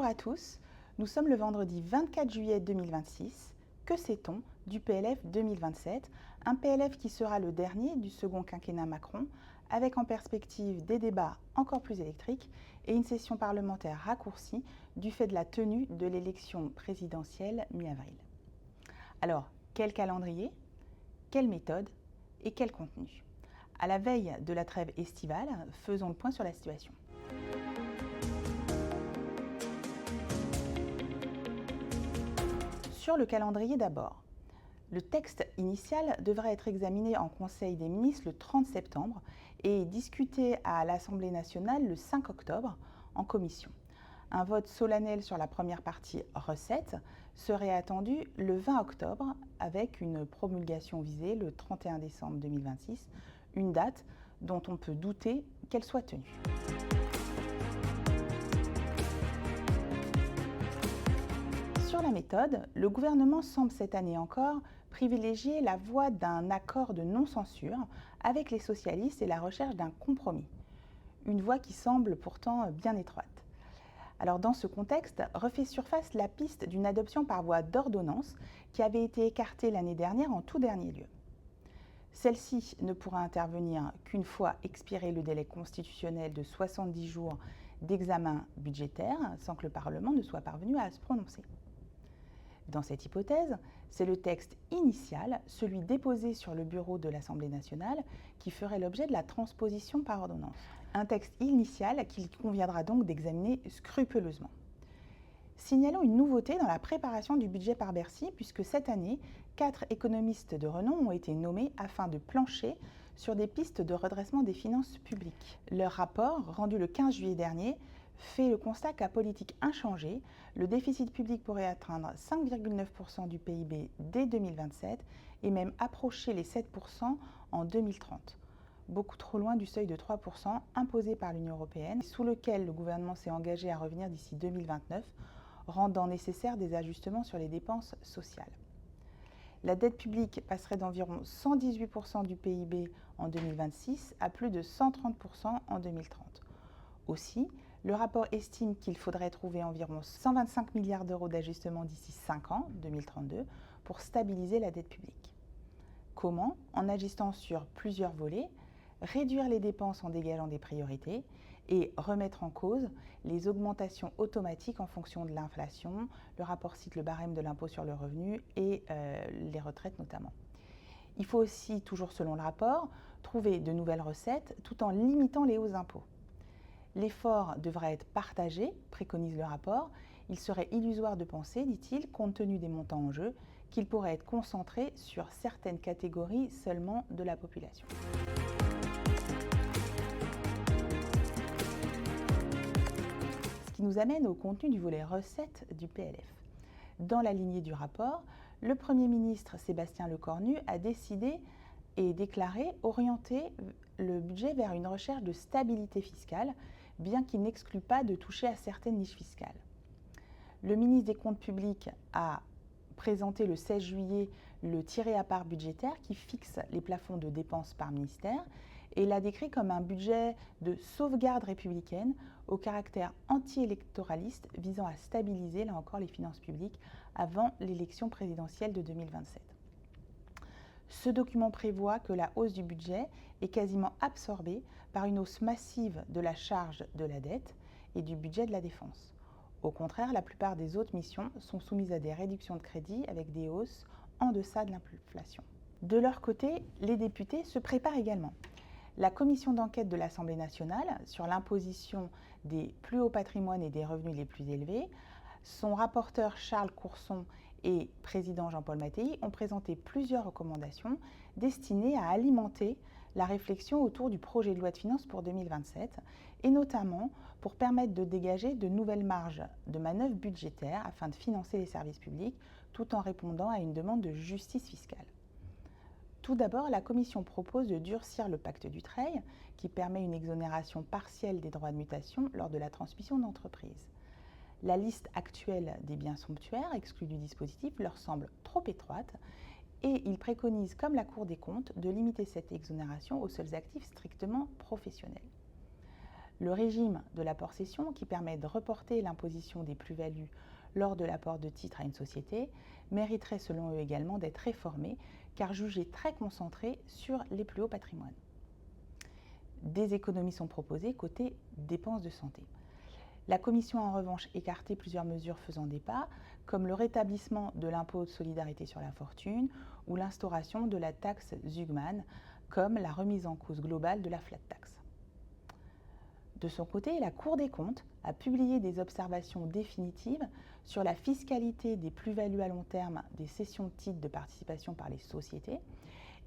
Bonjour à tous, nous sommes le vendredi 24 juillet 2026. Que sait-on du PLF 2027? Un PLF qui sera le dernier du second quinquennat Macron, avec en perspective des débats encore plus électriques et une session parlementaire raccourcie du fait de la tenue de l'élection présidentielle mi-avril. Alors, quel calendrier? Quelle méthode? Et quel contenu? À la veille de la trêve estivale, faisons le point sur la situation. Sur le calendrier d'abord, le texte initial devrait être examiné en Conseil des ministres le 30 septembre et discuté à l'Assemblée nationale le 5 octobre en commission. Un vote solennel sur la première partie recettes serait attendu le 20 octobre avec une promulgation visée le 31 décembre 2026, une date dont on peut douter qu'elle soit tenue. Sur la méthode, le gouvernement semble cette année encore privilégier la voie d'un accord de non-censure avec les socialistes et la recherche d'un compromis. Une voie qui semble pourtant bien étroite. Alors dans ce contexte, refait surface la piste d'une adoption par voie d'ordonnance qui avait été écartée l'année dernière en tout dernier lieu. Celle-ci ne pourra intervenir qu'une fois expiré le délai constitutionnel de 70 jours d'examen budgétaire sans que le Parlement ne soit parvenu à se prononcer. Dans cette hypothèse, c'est le texte initial, celui déposé sur le bureau de l'Assemblée nationale, qui ferait l'objet de la transposition par ordonnance. Un texte initial qu'il conviendra donc d'examiner scrupuleusement. Signalons une nouveauté dans la préparation du budget par Bercy, puisque cette année, 4 économistes de renom ont été nommés afin de plancher sur des pistes de redressement des finances publiques. Leur rapport, rendu le 15 juillet dernier, fait le constat qu'à politique inchangée, le déficit public pourrait atteindre 5,9% du PIB dès 2027 et même approcher les 7% en 2030. Beaucoup trop loin du seuil de 3% imposé par l'Union européenne, sous lequel le gouvernement s'est engagé à revenir d'ici 2029, rendant nécessaires des ajustements sur les dépenses sociales. La dette publique passerait d'environ 118% du PIB en 2026 à plus de 130% en 2030. Aussi, le rapport estime qu'il faudrait trouver environ 125 milliards d'euros d'ajustement d'ici 5 ans, 2032, pour stabiliser la dette publique. Comment? En agissant sur plusieurs volets, réduire les dépenses en dégageant des priorités et remettre en cause les augmentations automatiques en fonction de l'inflation. Le rapport cite le barème de l'impôt sur le revenu et les retraites notamment. Il faut aussi, toujours selon le rapport, trouver de nouvelles recettes tout en limitant les hausses d'impôts. L'effort devra être partagé, préconise le rapport. Il serait illusoire de penser, dit-il, compte tenu des montants en jeu, qu'il pourrait être concentré sur certaines catégories seulement de la population. Ce qui nous amène au contenu du volet recettes du PLF. Dans la lignée du rapport, le Premier ministre Sébastien Lecornu a décidé et déclaré orienter le budget vers une recherche de stabilité fiscale, bien qu'il n'exclue pas de toucher à certaines niches fiscales. Le ministre des Comptes publics a présenté le 16 juillet le tiré à part budgétaire qui fixe les plafonds de dépenses par ministère et l'a décrit comme un budget de sauvegarde républicaine au caractère anti-électoraliste visant à stabiliser, là encore, les finances publiques avant l'élection présidentielle de 2027. Ce document prévoit que la hausse du budget est quasiment absorbée par une hausse massive de la charge de la dette et du budget de la défense. Au contraire, la plupart des autres missions sont soumises à des réductions de crédit avec des hausses en deçà de l'inflation. De leur côté, les députés se préparent également. La commission d'enquête de l'Assemblée nationale sur l'imposition des plus hauts patrimoines et des revenus les plus élevés, son rapporteur Charles Courson et président Jean-Paul Mattei ont présenté plusieurs recommandations destinées à alimenter la réflexion autour du projet de loi de finances pour 2027 et notamment pour permettre de dégager de nouvelles marges de manœuvre budgétaires afin de financer les services publics tout en répondant à une demande de justice fiscale. Tout d'abord, la Commission propose de durcir le pacte Dutreil qui permet une exonération partielle des droits de mutation lors de la transmission d'entreprise. La liste actuelle des biens somptuaires exclus du dispositif leur semble trop étroite et ils préconisent, comme la Cour des comptes, de limiter cette exonération aux seuls actifs strictement professionnels. Le régime de l'apport-cession, qui permet de reporter l'imposition des plus-values lors de l'apport de titres à une société, mériterait selon eux également d'être réformé, car jugé très concentré sur les plus hauts patrimoines. Des économies sont proposées côté dépenses de santé. La Commission a en revanche écarté plusieurs mesures faisant des pas, comme le rétablissement de l'impôt de solidarité sur la fortune ou l'instauration de la taxe Zuckman, comme la remise en cause globale de la flat tax. De son côté, la Cour des comptes a publié des observations définitives sur la fiscalité des plus-values à long terme des cessions de titres de participation par les sociétés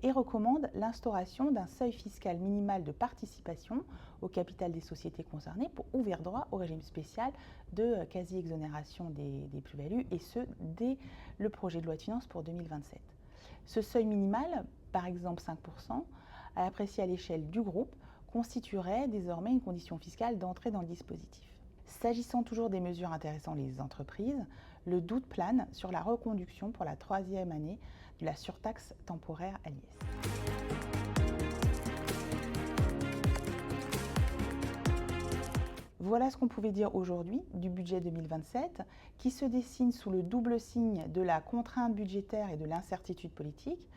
et recommande l'instauration d'un seuil fiscal minimal de participation au capital des sociétés concernées pour ouvrir droit au régime spécial de quasi-exonération des plus-values, et ce, dès le projet de loi de finances pour 2027. Ce seuil minimal, par exemple 5%, à apprécier à l'échelle du groupe, constituerait désormais une condition fiscale d'entrée dans le dispositif. S'agissant toujours des mesures intéressant les entreprises, le doute plane sur la reconduction pour la 3e année de la surtaxe temporaire à l'IS. Voilà ce qu'on pouvait dire aujourd'hui du budget 2027, qui se dessine sous le double signe de la contrainte budgétaire et de l'incertitude politique.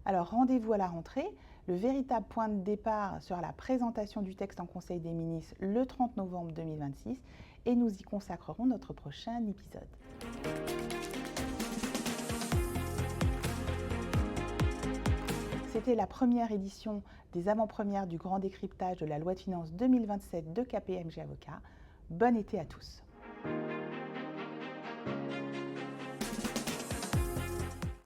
Alors rendez-vous à la rentrée. Le véritable point de départ sera la présentation du texte en Conseil des ministres le 30 novembre 2026 et nous y consacrerons notre prochain épisode. C'était la première édition des avant-premières du grand décryptage de la loi de finances 2027 de KPMG Avocats. Bon été à tous.